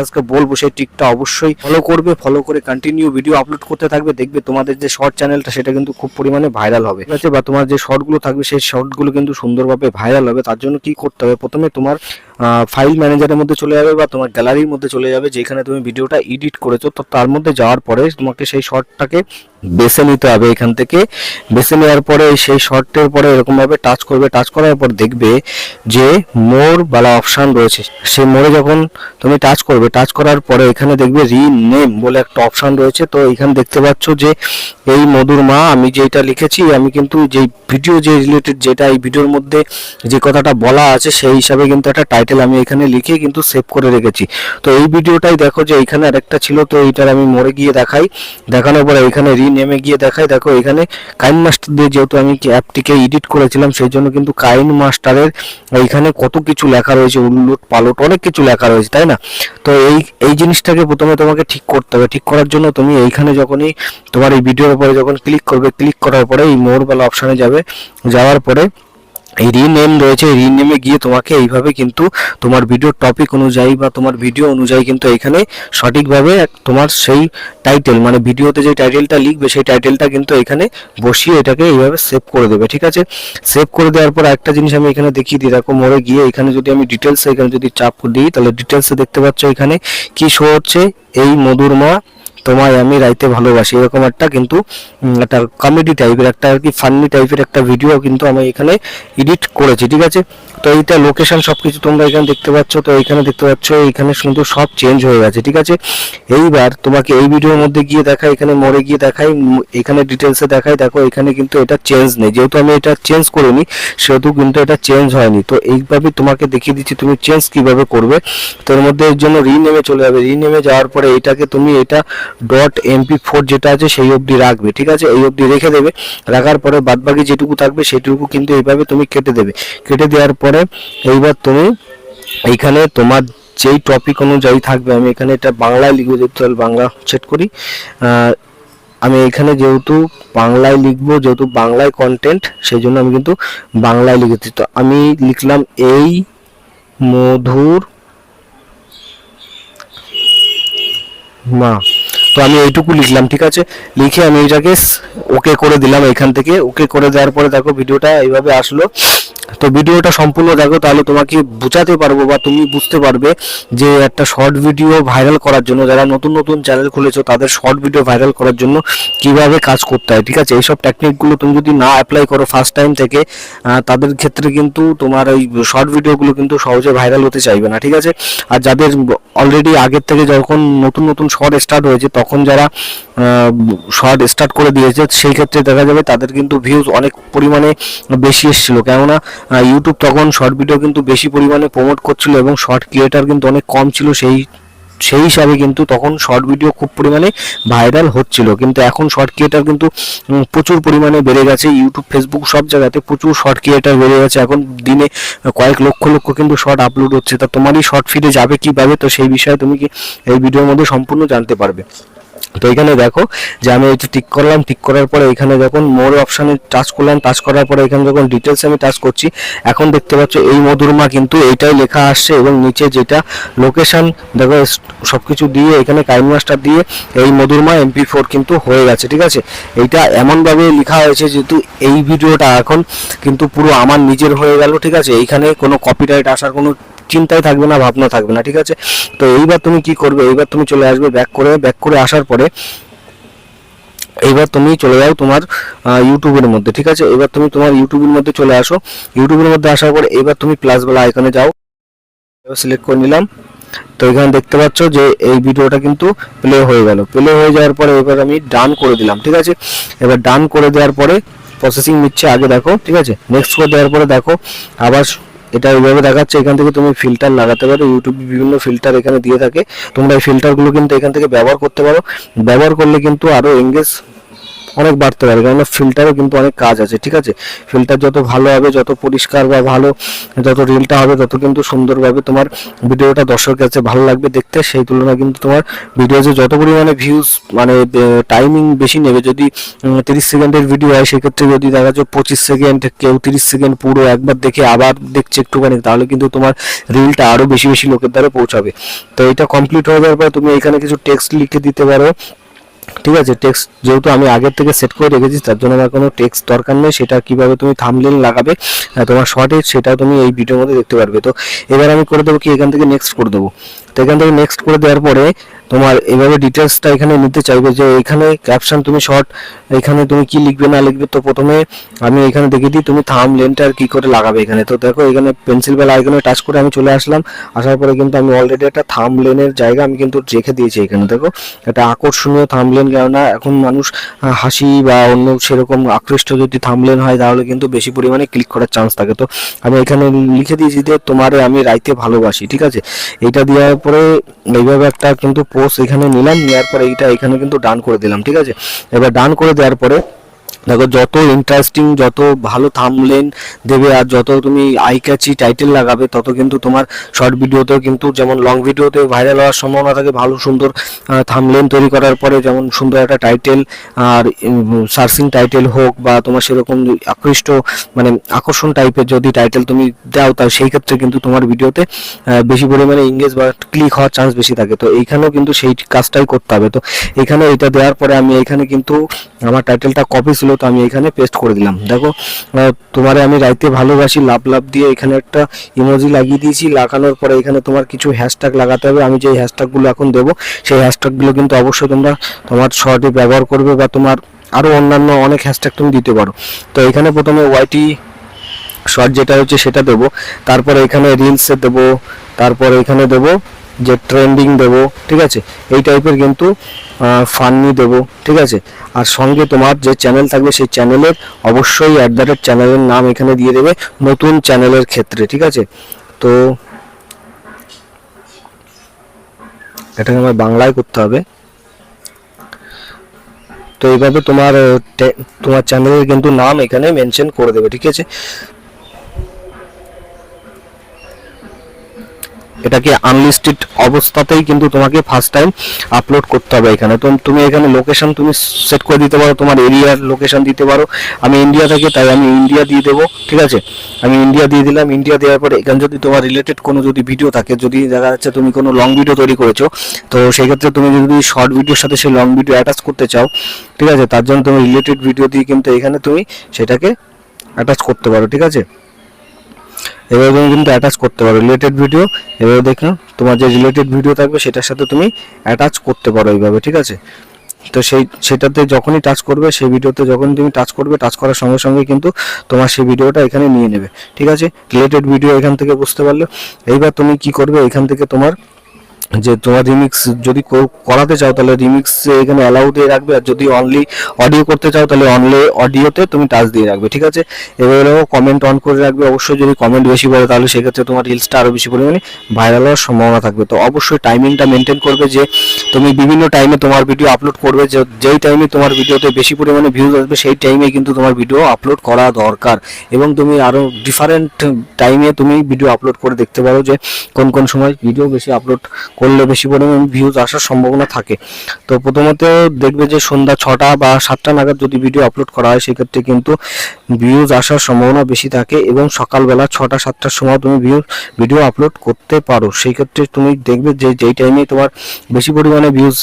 আজকে বলবো সেই ট্রিকটা অবশ্যই ফলো করবে, ফলো করে কন্টিনিউ ভিডিও আপলোড করতে থাকবে, দেখবে তোমাদের যে শর্ট চ্যানেলটা সেটা কিন্তু খুব পরিমাণে ভাইরাল হবে, ঠিক আছে? বা তোমার যে শর্টগুলো থাকবে সেই শর্টগুলো কিন্তু সুন্দরভাবে ভাইরাল হবে। তার জন্য কি করতে হবে, প্রথমে তোমার ফাইল ম্যানেজারের মধ্যে চলে যাবে বা তোমার গ্যালারির মধ্যে চলে যাবে, যেখানে তুমি ভিডিওটা এডিট করেছো। তো তার মধ্যে যাওয়ার পরে তোমাকে সেই শর্টটাকে বেছে নিতে হবে। এখান থেকে বেছে নেওয়ার পরে সেই শর্টের পরে এরকমভাবে টাচ করবে, টাচ করার পর দেখবে যে মোর বালা অপশান রয়েছে, সেই মোড়ে যখন তুমি টাচ করবে, টাচ করার পরে এখানে দেখবে রিনেম বলে একটা অপশান রয়েছে। তো এখানে দেখতে পাচ্ছ যে এই মধুর মা আমি যেটা লিখেছি, আমি কিন্তু যে ভিডিও যে রিলেটেড যেটা এই ভিডিওর মধ্যে যে কথাটা বলা আছে সেই হিসাবে কিন্তু একটা টাইটেল আমি এখানে লিখে কিন্তু সেভ করে রেখেছি। তো এই ভিডিওটাই দেখো যে এখানে আরেকটা ছিল, তো এইটার আমি মোড়ে গিয়ে দেখাই, দেখানোর পরে এখানে রিনেমে গিয়ে দেখাই। দেখো এখানে কাইন মাস্টার দিয়ে যেহেতু আমি অ্যাপটিকে এডিট করেছিলাম সেই জন্য কিন্তু কাইন মাস্টারের এইখানে কত কিছু লেখা রয়েছে, উল্লুট পালট অনেক কিছু লেখা রয়েছে, তাই না? তো এই জিনিসটাকে প্রথমে তোমাকে ঠিক করতে হবে। ঠিক করার জন্য তুমি এইখানে যখনই তোমার এই ভিডিওর উপরে যখন ক্লিক করবে, ক্লিক করার পরে এই মোর বেলা অপশানে যাবে, যাওয়ার পরে এই রিনেম রয়েছে, এই রিনেমে গিয়ে তোমাকে এইভাবে কিন্তু তোমার ভিডিওর টপিক অনুযায়ী বা তোমার ভিডিও অনুযায়ী কিন্তু এখানে সঠিকভাবে তোমার সেই টাইটেল মানে ভিডিওতে যে টাইটেলটা লিখবে সেই টাইটেলটা কিন্তু এখানে বসিয়ে এটাকে এইভাবে সেভ করে দেবে, ঠিক আছে? সেভ করে দেওয়ার পর একটা জিনিস আমি এখানে দেখিয়ে দিই, দেখো মোড়ে গিয়ে এখানে যদি আমি ডিটেলসে এখানে যদি চাপ দিই তাহলে ডিটেলসে দেখতে পাচ্ছ এখানে কি শো হচ্ছে, এই মধুর মা তোমায় আমি রাইতে ভালোবাসি, এরকম একটা কিন্তু একটা কমেডি টাইপের একটা আর কি ফান্নি টাইপের একটা ভিডিও কিন্তু আমি এখানে এডিট করেছি, ঠিক আছে? তো এইটা লোকেশন সবকিছু তোমরা এখানে দেখতে পাচ্ছ। তো এখানে দেখতে পাচ্ছ এখানে কিন্তু সব চেঞ্জ হয়ে গেছে, ঠিক আছে? এইবার তোমাকে এই ভিডিওর মধ্যে গিয়ে দেখাই, এখানে মোড়ে গিয়ে দেখাই, এখানে ডিটেলসে দেখাই, দেখো এখানে কিন্তু এটা চেঞ্জ নেই, যেহেতু আমি এটা চেঞ্জ করিনি সেহেতু কিন্তু এটা চেঞ্জ হয়নি। তো এইভাবে তোমাকে দেখিয়ে দিচ্ছি তুমি চেঞ্জ কিভাবে করবে। তো এর মধ্যে এর জন্য রিনেমে চলে যাবে, রিনেমে যাওয়ার পরে এটাকে তুমি এটা .mp4 যেটা আছে সেই অবধি রাখবে, ঠিক আছে? এই অবধি রেখে দেবে, রাখার পরে বাদবাকি যেটুকু থাকবে সেটুকু কিন্তু এইভাবে তুমি কেটে দেবে। কেটে দেওয়ার পরে এইবার তুমি এইখানে তোমার যেই টপিক অনুযায়ী থাকবে, আমি এখানে এটা বাংলায় লিখবো, যেহেতু বাংলা সেট করি, আমি এখানে যেহেতু বাংলায় লিখবো, যেহেতু বাংলায় কন্টেন্ট সেই জন্য আমি কিন্তু বাংলায় লিখেছি। তো আমি লিখলাম এই মধুর মা, তো আমি এইটুকু লিখলাম, ঠিক আছে? লিখে আমি এটাকে ওকে করে দিলাম। এখান থেকে ওকে করে দেওয়ার পরে দেখো ভিডিওটা এইভাবে আসলো। তো ভিডিওটা সম্পূর্ণ দেখো, তাহলে তোমাকে বোঝাতে পারবো বা তুমি বুঝতে পারবে যে একটা শর্ট ভিডিও ভাইরাল করার জন্য, যারা নতুন নতুন চ্যানেল খুলেছো তাদের শর্ট ভিডিও ভাইরাল করার জন্য কিভাবে কাজ করতে হয়, ঠিক আছে? এইসব টেকনিকগুলো তুমি যদি না অ্যাপ্লাই করো ফার্স্ট টাইম থেকে, তাদের ক্ষেত্রে কিন্তু তোমার ওই শর্ট ভিডিওগুলো কিন্তু সহজে ভাইরাল হতে চাইবে না, ঠিক আছে? আর যাদের অলরেডি আগের থেকে যখন নতুন নতুন শর্ট স্টার্ট হয়েছে তখন যারা শর্ট স্টার্ট করে দিয়েছে সেই ক্ষেত্রে দেখা যাবে তাদের কিন্তু ভিউজ অনেক পরিমাণে বেশি এসেছিলো, কেননা ইউটিউব তখন শর্ট ভিডিও কিন্তু বেশি পরিমাণে প্রমোট করছিল এবং শর্ট ক্রিয়েটার কিন্তু অনেক কম ছিল, সেই হিসাবে কিন্তু তখন শর্ট ভিডিও খুব পরিমাণে ভাইরাল হচ্ছিল। কিন্তু এখন শর্ট ক্রিয়েটার কিন্তু প্রচুর পরিমাণে বেড়ে গেছে, ইউটিউব ফেসবুক সব জায়গাতে প্রচুর শর্ট ক্রিয়েটার বেড়ে গেছে, এখন দিনে কয়েক লক্ষ লক্ষ কিন্তু শর্ট আপলোড হচ্ছে। তা তোমারই শর্ট ফিডে যাবে কীভাবে, তো সেই বিষয়ে তুমি কি এই ভিডিওর মধ্যে সম্পূর্ণ জানতে পারবে। তো এখানে দেখো যে আমি এটা টিক করলাম, টিক করার পরে এখানে যখন মোর অপশানে টাচ করলাম, টাচ করার পরে এখানে যখন ডিটেলস আমি টাচ করছি, এখন দেখতে পাচ্ছ এই মধুর মা কিন্তু এইটাই লেখা আসছে এবং নিচে যেটা লোকেশন দেখো সব কিছু দিয়ে এখানে কাইন মাস্টার দিয়ে এই মধুর মা MP4 কিন্তু হয়ে গেছে, ঠিক আছে? এইটা এমনভাবে লেখা হয়েছে যেহেতু এই ভিডিওটা এখন কিন্তু পুরো আমার নিজের হয়ে গেল, ঠিক আছে? এইখানে কোনো কপিরাইট আসার কোনো চিন্তাই থাকবে না, ভাবনা থাকবে না, ঠিক আছে? তো এইবার তুমি কি করবে, এইবার তুমি চলে আসবে ব্যাক করে আসার পরে এইবার তুমি চলে যাও তোমার ইউটিউবের মধ্যে, ঠিক আছে? এবার তুমি তোমার ইউটিউবের মধ্যে চলে আসো, ইউটিউবের মধ্যে আসার পরে এবার তুমি প্লাস বেলা আইকনে যাও, সিলেক্ট করে নিলাম। তো এখানে দেখতে পাচ্ছ যে এই ভিডিওটা কিন্তু প্লে হয়ে গেল, প্লে হয়ে যাওয়ার পরে এবার আমি ডান করে দিলাম, ঠিক আছে? এবার ডান করে দেওয়ার পরে প্রসেসিং নিচ্ছে আগে দেখো, ঠিক আছে? নেক্সট করে দেওয়ার পরে দেখো আবার এটা এইভাবে দেখাচ্ছে। এখান থেকে তুমি ফিল্টার লাগাতে পারো, ইউটিউবে বিভিন্ন ফিল্টার এখানে দিয়ে থাকে, তোমরা এই ফিল্টারগুলো কিন্তু এখান থেকে ব্যবহার করতে পারো। ব্যবহার করলে কিন্তু আরও এঙ্গেজ অনেক বাড়তে পারে, কারণ ফিল্টারে কিন্তু অনেক কাজ আছে, ঠিক আছে। ফিল্টার যত ভালো হবে, যত পরিষ্কার বা ভালো যত রিলটা হবে, তত কিন্তু সুন্দরভাবে তোমার ভিডিওটা দর্শকের কাছে ভালো লাগবে দেখতে। সেই তুলনায় কিন্তু তোমার ভিডিও যে যত পরিমাণে ভিউজ মানে টাইমিং বেশি নেবে, যদি 30 সেকেন্ডের ভিডিও হয় সেক্ষেত্রে যদি দেখা যাচ্ছে 25 সেকেন্ড, কেউ 30 সেকেন্ড পুরো একবার দেখে আবার দেখছে একটুখানি, তাহলে কিন্তু তোমার রিলটা আরও বেশি বেশি লোকের দ্বারা পৌঁছাবে। তো এটা কমপ্লিট হয়ে যাওয়ার পর তুমি এখানে কিছু টেক্সট লিখে দিতে পারো, ঠিক আছে। টেক্সট যেহেতু আমি আগের থেকে সেট করে রেখেছি, তার জন্য আমার কোনো টেক্সট দরকার নেই। সেটা কিভাবে তুমি থাম্বনেল লাগাবে তোমার শর্টে, সেটা তুমি এই ভিডিওর মধ্যে দেখতে পারবে। তো এবার আমি করে দেবো কি, এখান থেকে নেক্সট করে দেবো। তো এখান থেকে নেক্সট করে দেওয়ার পরে তোমার এভাবে ডিটেলসটা এখানে নিতে চাইবে যে এখানে ক্যাপশন তুমি শর্ট এখানে তুমি কি লিখবে না লিখবে। তো প্রথমে আমি এখানে দেখে দিই তুমি থাম্বনেলটা আর কি করে লাগাবে এখানে। তো দেখো এখানে পেন্সিল বেল আইকনে টাচ করে আমি চলে আসলাম। আসার পরে কিন্তু আমি অলরেডি একটা থাম্বনেলের জায়গা আমি কিন্তু রেখে দিয়েছি এখানে। দেখো একটা আকর্ষণীয় থাম্বনেল, কেননা এখন মানুষ হাসি বা অন্য সেরকম আকৃষ্ট যদি থাম্বনেল হয় তাহলে কিন্তু বেশি পরিমাণে ক্লিক করার চান্স থাকে। তো আমি এখানে লিখে দিয়েছি যে তোমারে আমি রাইতে ভালোবাসি, ঠিক আছে। এইটা দেওয়ার পরে এইভাবে একটা কিন্তু পোস্ট এখানে নিলাম, নেওয়ার পরে এইটা এখানে কিন্তু ডান করে দিলাম, ঠিক আছে। এবার ডান করে দেওয়ার পরে দেখো যত ইন্টারেস্টিং যত ভালো থাম্বনেল দেবে আর যত তুমি আই ক্যাচি টাইটেল লাগাবে, তত কিন্তু তোমার শর্ট ভিডিওতেও কিন্তু যেমন লং ভিডিওতে ভাইরাল হওয়ার সম্ভাবনা থাকে। ভালো সুন্দর থাম্বনেল তৈরি করার পরে যেমন সুন্দর একটা টাইটেল আর সার্চিং টাইটেল হোক বা তোমার সেরকম আকৃষ্ট মানে আকর্ষণ টাইপের যদি টাইটেল তুমি দাও, তার সেই ক্ষেত্রে কিন্তু তোমার ভিডিওতে বেশি পরিমাণে এঙ্গেজ বা ক্লিক হওয়ার চান্স বেশি থাকে। তো এইখানেও কিন্তু সেই কাজটাই করতে হবে। তো এখানে এটা দেওয়ার পরে আমি এখানে কিন্তু আমার টাইটেলটা কপি ছিল, তো আমি এখানে পেস্ট করে দিলাম। দেখো তোমারে আমি রাইতে ভালোবাসি লাভ লাভ দিয়ে এখানে একটা ইমোজি লাগিয়ে দিয়েছি। লাগানোর পরে এখানে তোমার কিছু হ্যাশট্যাগ লাগাতে হবে। আমি যে হ্যাশট্যাগুলো এখন দেবো সেই হ্যাশট্যাগুলো কিন্তু অবশ্যই তোমরা তোমার শর্টে ব্যবহার করবে বা তোমার আরও অন্যান্য অনেক হ্যাশট্যাগ তুমি দিতে পারো। তো এখানে প্রথমে ওয়াইটি শর্ট যেটা হচ্ছে সেটা দেবো, তারপরে এখানে রিলসে দেবো, তারপরে এখানে দেবো যে ট্রেন্ডিং দেবো, ঠিক আছে। এই টাইপের কিন্তু ফানি দেবো, ঠিক আছে। আর সঙ্গে তোমার যে চ্যানেল থাকবে সেই চ্যানেলের অবশ্যই চ্যানেলের নাম এখানে দিয়ে দেবে নতুন চ্যানেলের ক্ষেত্রে, ঠিক আছে। তো এটাকে আমার বাংলায় করতে হবে। তো এইভাবে তোমার চ্যানেলের কিন্তু নাম এখানে মেনশন করে দেবে, ঠিক আছে। এটাকে আনলিস্টেড অবস্থাতেই কিন্তু তোমাকে ফার্স্ট টাইম আপলোড করতে হবে এখানে। তো তুমি এখানে লোকেশন তুমি সেট করে দিতে পারো, তোমার এরিয়ার লোকেশন দিতে পারো। আমি ইন্ডিয়া থেকে, তাই আমি ইন্ডিয়া দিয়ে দেবো, ঠিক আছে। আমি ইন্ডিয়া দিয়ে দিলাম। ইন্ডিয়া দেওয়ার পরে এখানে যদি তোমার রিলেটেড কোনো যদি ভিডিও থাকে, যদি দেখা যাচ্ছে তুমি কোনো লং ভিডিও তৈরি করেছো, তো সেই ক্ষেত্রে তুমি যদি শর্ট ভিডিওর সাথে সেই লং ভিডিও অ্যাটাচ করতে চাও, ঠিক আছে, তার জন্য তুমি রিলেটেড ভিডিও দিয়ে কিন্তু এখানে তুমি সেটাকে অ্যাটাচ করতে পারো, ঠিক আছে। এবার তুমি কিন্তু অ্যাটাচ করতে পারো রিলেটেড ভিডিও। এবার দেখো তোমার যে রিলেটেড ভিডিও থাকবে সেটার সাথে তুমি অ্যাটাচ করতে পারো এইভাবে, ঠিক আছে। তো সেটাতে যখনই টাচ করবে, সেই ভিডিওতে যখনই তুমি টাচ করবে, টাচ করার সঙ্গে সঙ্গে কিন্তু তোমার সেই ভিডিওটা এখানে নিয়ে নেবে, ঠিক আছে। রিলেটেড ভিডিও এখান থেকে বুঝতে পারলে। এইবার তুমি কি করবে, এখান থেকে তোমার যে তোমার রিমিক্স যদি করাতে চাও তাহলে রিমিক্স এখানে অ্যালাউ দিয়ে রাখবে, আর যদি অনলি অডিও করতে চাও তাহলে অনলি অডিওতে তুমি টাচ দিয়ে রাখবে, ঠিক আছে। এবারেও কমেন্ট অন করে রাখবে। অবশ্যই যদি কমেন্ট বেশি পড়ে তাহলে সেক্ষেত্রে তোমার রিলসটা আরও বেশি পরিমাণে ভাইরাল হওয়ার সম্ভাবনা থাকবে। তো অবশ্যই টাইমিংটা মেনটেন করবে, যে তুমি বিভিন্ন টাইমে তোমার ভিডিও আপলোড করবে। যেই টাইমে তোমার ভিডিওতে বেশি পরিমাণে ভিউজ আসবে সেই টাইমে কিন্তু তোমার ভিডিও আপলোড করা দরকার। এবং তুমি আরও ডিফারেন্ট টাইমে তুমি ভিডিও আপলোড করে দেখতে পারো যে কোন কোন সময় ভিডিও বেশি আপলোড করলে বেশি পরিমাণে ভিউজ আসার সম্ভাবনা থাকে। তো প্রথমত দেখবে যে সন্ধ্যা 6টা বা 7টা নাগাদ যদি ভিডিও আপলোড করা হয় সেক্ষেত্রে কিন্তু ভিউজ আসার সম্ভাবনা বেশি থাকে, এবং সকালবেলা 6টা 7টার সময় তুমি ভিডিও আপলোড করতে পারো। সেই ক্ষেত্রে তুমি দেখবে যে যেই টাইমে তোমার বেশি পরিমাণে ভিউজ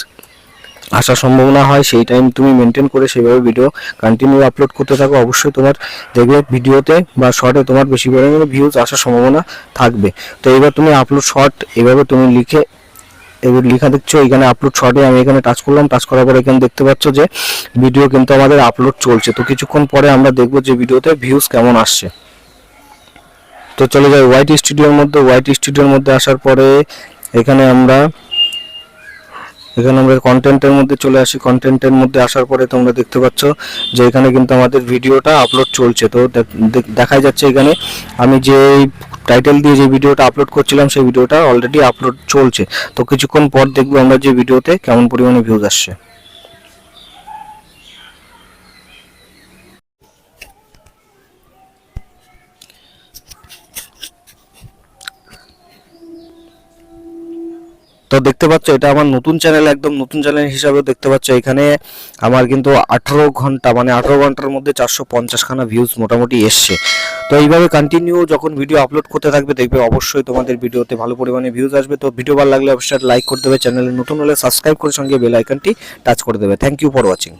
আসার সম্ভাবনা হয় সেই টাইম তুমি মেনটেন করে সেভাবে ভিডিও কন্টিনিউ আপলোড করতে থাকো। অবশ্যই তোমার দেখবে ভিডিওতে বা শর্টে তোমার বেশি পরিমাণে ভিউজ আসার সম্ভাবনা থাকবে। তো এবার তুমি আপলোড শর্ট এভাবে তুমি লিখে, এবার লেখা দেখছো এখানে আপলোড শর্টে আমি এখানে টাচ করলাম। টাচ করার পরে এখানে দেখতে পাচ্ছ যে ভিডিও কিন্তু আমাদের আপলোড চলছে। তো কিছুক্ষণ পরে আমরা দেখবো যে ভিডিওতে ভিউজ কেমন আসছে। তো চলে যাই ওয়াইটি স্টুডিওর মধ্যে। ওয়াইটি স্টুডিওর মধ্যে আসার পরে এখানে আমরা কন্টেন্টের মধ্যে চলে আসি। কন্টেন্টের মধ্যে আসার পরে তোমরা দেখতে পাচ্ছ যে এখানে কিন্তু আমাদের ভিডিওটা আপলোড চলছে। তো দেখাই যাচ্ছে এখানে আমি যে টাইটেল দিয়ে যে ভিডিওটা আপলোড করছিলাম সেই ভিডিওটা অলরেডি আপলোড চলছে। তো কিছুক্ষণ পর দেখবো আমরা যে ভিডিওতে কেমন পরিমাণে ভিউজ আসছে। তো দেখতে পাচ্ছ এটা আমার নতুন চ্যানেল, একদম নতুন চ্যানেল হিসাবেও দেখতে পাচ্ছ এখানে আমার কিন্তু 18 ঘন্টা মানে 18 ঘন্টার মধ্যে 450 খানা ভিউজ মোটামুটি এসছে। তো এইভাবে কন্টিনিউ যখন ভিডিও আপলোড করতে থাকবে দেখবে অবশ্যই তোমাদের ভিডিওতে ভালো পরিমাণে ভিউজ আসবে। তো ভিডিও ভালো লাগলে অবশ্যই লাইক করে দেবে, চ্যানেলে নতুন হলে সাবস্ক্রাইব করে সঙ্গে বেল আইকনটি টাচ করে দেবে। Thank you for watching.